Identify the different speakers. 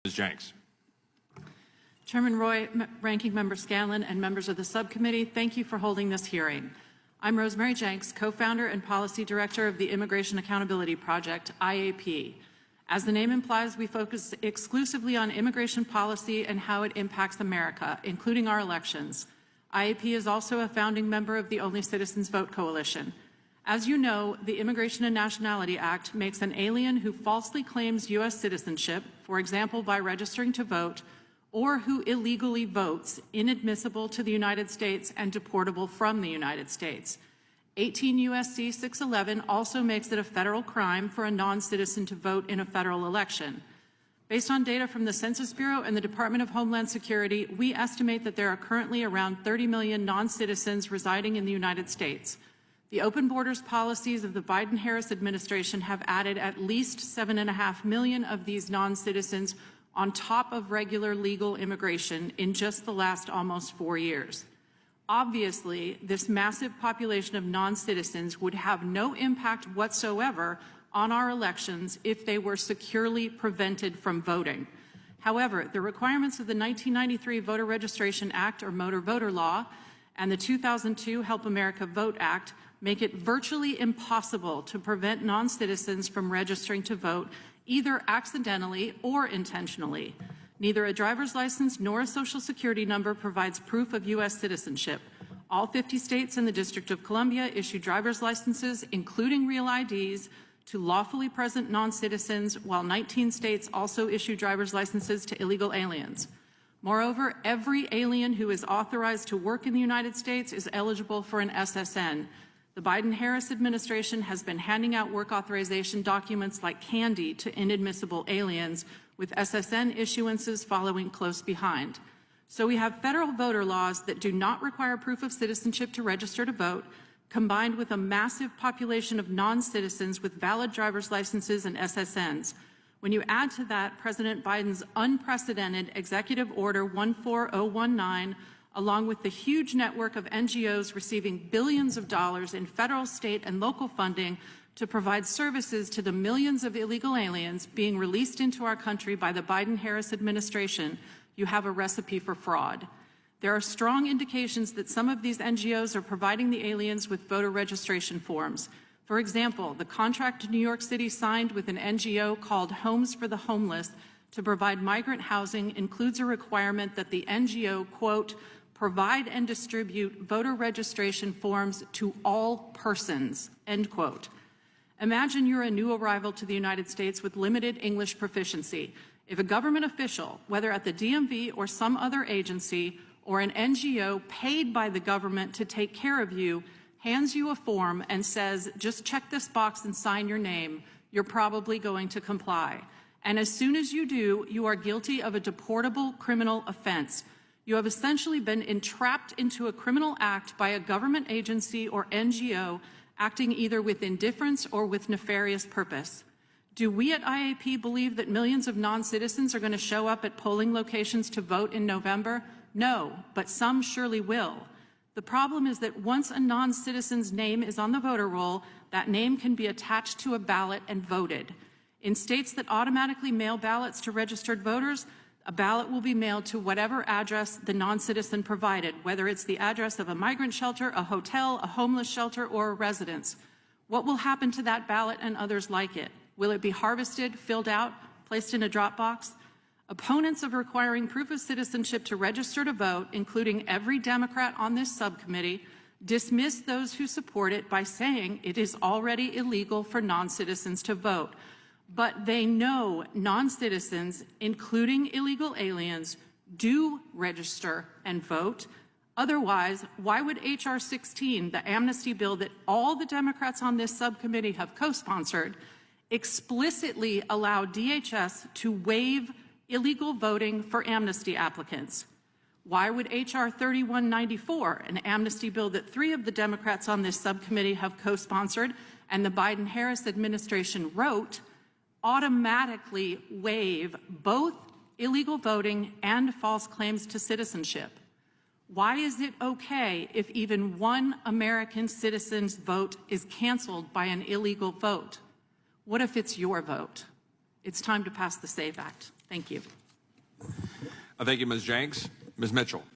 Speaker 1: Ms. Jenks.
Speaker 2: Chairman Roy, Ranking Member Scanlon, and members of the subcommittee, thank you for holding this hearing. I'm Rosemary Jenks, co-founder and policy director of the Immigration Accountability Project, IAP. As the name implies, we focus exclusively on immigration policy and how it impacts America, including our elections. IAP is also a founding member of the Only Citizens Vote Coalition. As you know, the Immigration and Nationality Act makes an alien who falsely claims U.S. citizenship, for example by registering to vote, or who illegally votes, inadmissible to the United States and deportable from the United States. 18 U.S.C. 611 also makes it a federal crime for a non-citizen to vote in a federal election. Based on data from the Census Bureau and the Department of Homeland Security, we estimate that there are currently around 30 million non-citizens residing in the United States. The open borders policies of the Biden-Harris administration have added at least 7.5 million of these non-citizens on top of regular legal immigration in just the last almost 4 years. Obviously, this massive population of non-citizens would have no impact whatsoever on our elections if they were securely prevented from voting. However, the requirements of the 1993 Voter Registration Act, or Motor Voter Law, and the 2002 Help America Vote Act make it virtually impossible to prevent non-citizens from registering to vote either accidentally or intentionally. Neither a driver's license nor a social security number provides proof of U.S. citizenship. All 50 states and the District of Columbia issue driver's licenses, including real IDs, to lawfully present non-citizens, while 19 states also issue driver's licenses to illegal aliens. Moreover, every alien who is authorized to work in the United States is eligible for an SSN. The Biden-Harris administration has been handing out work authorization documents like candy to inadmissible aliens, with SSN issuances following close behind. So we have federal voter laws that do not require proof of citizenship to register to vote, combined with a massive population of non-citizens with valid driver's licenses and SSNs. When you add to that President Biden's unprecedented Executive Order 14019, along with the huge network of NGOs receiving billions of dollars in federal, state, and local funding to provide services to the millions of illegal aliens being released into our country by the Biden-Harris administration, you have a recipe for fraud. There are strong indications that some of these NGOs are providing the aliens with voter registration forms. For example, the contract New York City signed with an NGO called Homes for the Homeless to provide migrant housing includes a requirement that the NGO, quote, provide and distribute voter registration forms to all persons, end quote. Imagine you're a new arrival to the United States with limited English proficiency. If a government official, whether at the DMV or some other agency, or an NGO paid by the government to take care of you, hands you a form and says, just check this box and sign your name, you're probably going to comply. And as soon as you do, you are guilty of a deportable criminal offense. You have essentially been entrapped into a criminal act by a government agency or NGO acting either with indifference or with nefarious purpose. Do we at IAP believe that millions of non-citizens are going to show up at polling locations to vote in November? No, but some surely will. The problem is that once a non-citizen's name is on the voter roll, that name can be attached to a ballot and voted. In states that automatically mail ballots to registered voters, a ballot will be mailed to whatever address the non-citizen provided, whether it's the address of a migrant shelter, a hotel, a homeless shelter, or a residence. What will happen to that ballot and others like it? Will it be harvested, filled out, placed in a drop box? Opponents of requiring proof of citizenship to register to vote, including every Democrat on this subcommittee, dismiss those who support it by saying it is already illegal for non-citizens to vote. But they know non-citizens, including illegal aliens, do register and vote. Otherwise, why would H.R. 16, the amnesty bill that all the Democrats on this subcommittee have co-sponsored, explicitly allow DHS to waive illegal voting for amnesty applicants? Why would H.R. 3194, an amnesty bill that 3 of the Democrats on this subcommittee have co-sponsored and the Biden-Harris administration wrote, automatically waive both illegal voting and false claims to citizenship? Why is it okay if even one American citizen's vote is canceled by an illegal vote? What if it's your vote? It's time to pass the SAVE Act. Thank you.
Speaker 1: Thank you, Ms. Jenks. Ms. Mitchell.